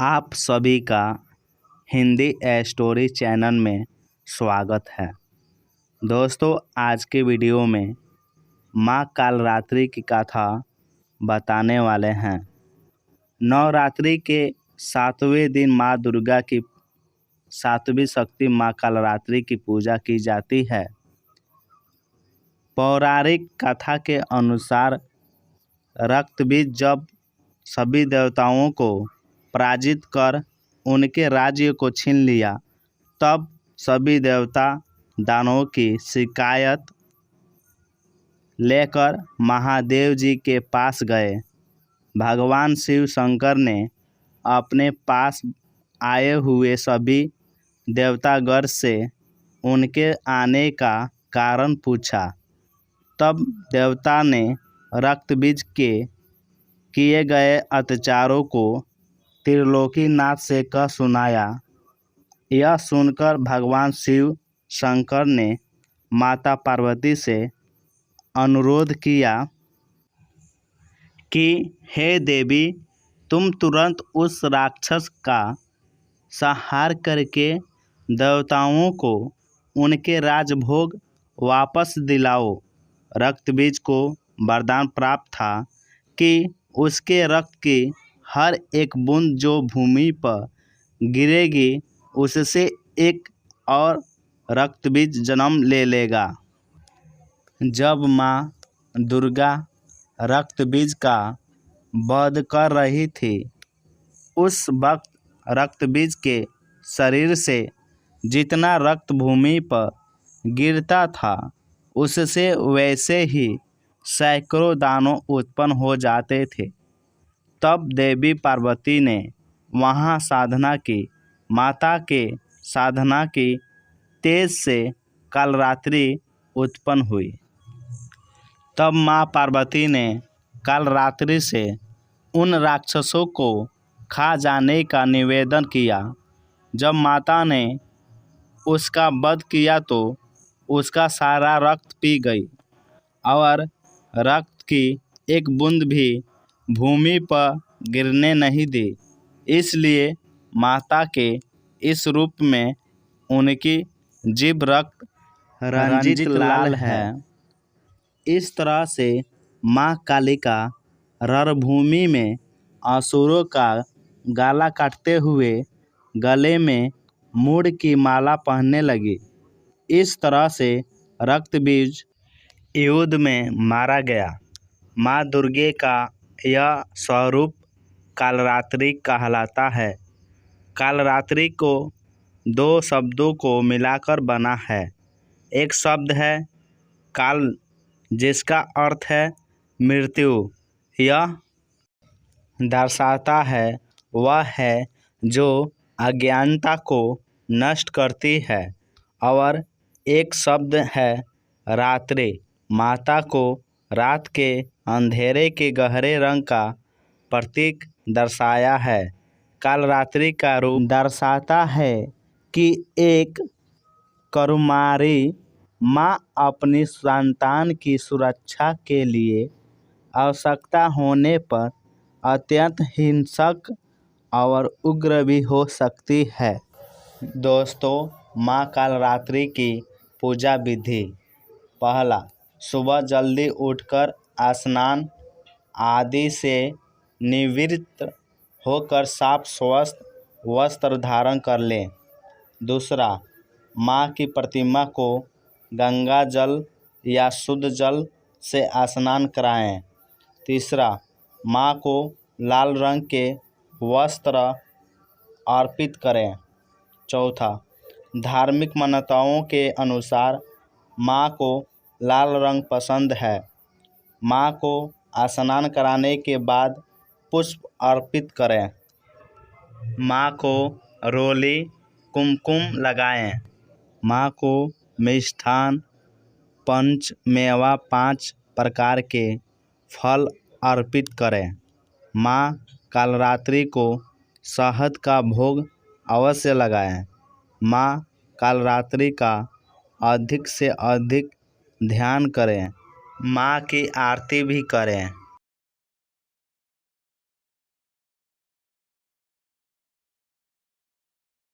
आप सभी का हिंदी स्टोरी चैनल में स्वागत है। दोस्तों, आज के वीडियो में माँ कालरात्रि की कथा बताने वाले हैं। नवरात्रि के 7वें दिन माँ दुर्गा की 7वीं शक्ति माँ कालरात्रि की पूजा की जाती है। पौराणिक कथा के अनुसार रक्तबीज जब सभी देवताओं को पराजित कर उनके राज्य को छीन लिया, तब सभी देवता दानवों की शिकायत लेकर महादेव जी के पास गए। भगवान शिव शंकर ने अपने पास आए हुए सभी देवतागण से उनके आने का कारण पूछा। तब देवता ने रक्तबीज के किए गए अत्याचारों को त्रिलोकीनाथ से कह सुनाया। यह सुनकर भगवान शिव शंकर ने माता पार्वती से अनुरोध किया कि हे देवी, तुम तुरंत उस राक्षस का संहार करके देवताओं को उनके राजभोग वापस दिलाओ। रक्तबीज को वरदान प्राप्त था कि उसके रक्त की हर एक बूंद जो भूमि पर गिरेगी, उससे एक और रक्तबीज जन्म ले लेगा। जब माँ दुर्गा रक्तबीज का वध कर रही थी, उस वक्त रक्तबीज के शरीर से जितना रक्त भूमि पर गिरता था, उससे वैसे ही सैकड़ों दानव उत्पन्न हो जाते थे। तब देवी पार्वती ने वहाँ साधना की। माता के साधना की तेज से कालरात्रि उत्पन्न हुई। तब माँ पार्वती ने कालरात्रि से उन राक्षसों को खा जाने का निवेदन किया। जब माता ने उसका वध किया तो उसका सारा रक्त पी गई और रक्त की एक बूंद भी भूमि पर गिरने नहीं दी। इसलिए माता के इस रूप में उनकी जीभ रक्त रंजित लाल है। इस तरह से माँ कालिका रणभूमि में असुरों का गला काटते हुए गले में मूड़ की माला पहनने लगी। इस तरह से रक्तबीज युद्ध में मारा गया। माँ दुर्गे का यह स्वरूप कालरात्रि कहलाता है। कालरात्रि को दो शब्दों को मिलाकर बना है। एक शब्द है काल, जिसका अर्थ है मृत्यु। यह दर्शाता है वह है जो अज्ञानता को नष्ट करती है। और एक शब्द है रात्रि। माता को रात के अंधेरे के गहरे रंग का प्रतीक दर्शाया है। कालरात्रि का रूप दर्शाता है कि एक करुणामयी माँ अपनी संतान की सुरक्षा के लिए आवश्यकता होने पर अत्यंत हिंसक और उग्र भी हो सकती है। दोस्तों, माँ कालरात्रि की पूजा विधि। पहला, सुबह जल्दी उठकर स्नान आदि से निवृत्त होकर साफ स्वस्थ वस्त्र धारण कर लें। दूसरा, माँ की प्रतिमा को गंगा जल या शुद्ध जल से स्नान कराएं। तीसरा, माँ को लाल रंग के वस्त्र अर्पित करें। चौथा, धार्मिक मान्यताओं के अनुसार माँ को लाल रंग पसंद है। माँ को स्नान कराने के बाद पुष्प अर्पित करें। माँ को रोली कुमकुम लगाएं। माँ को मिष्ठान पंच मेवा 5 प्रकार के फल अर्पित करें। माँ कालरात्रि को शहद का भोग अवश्य लगाएं। माँ कालरात्रि का अधिक से अधिक ध्यान करें। माँ की आरती भी करें।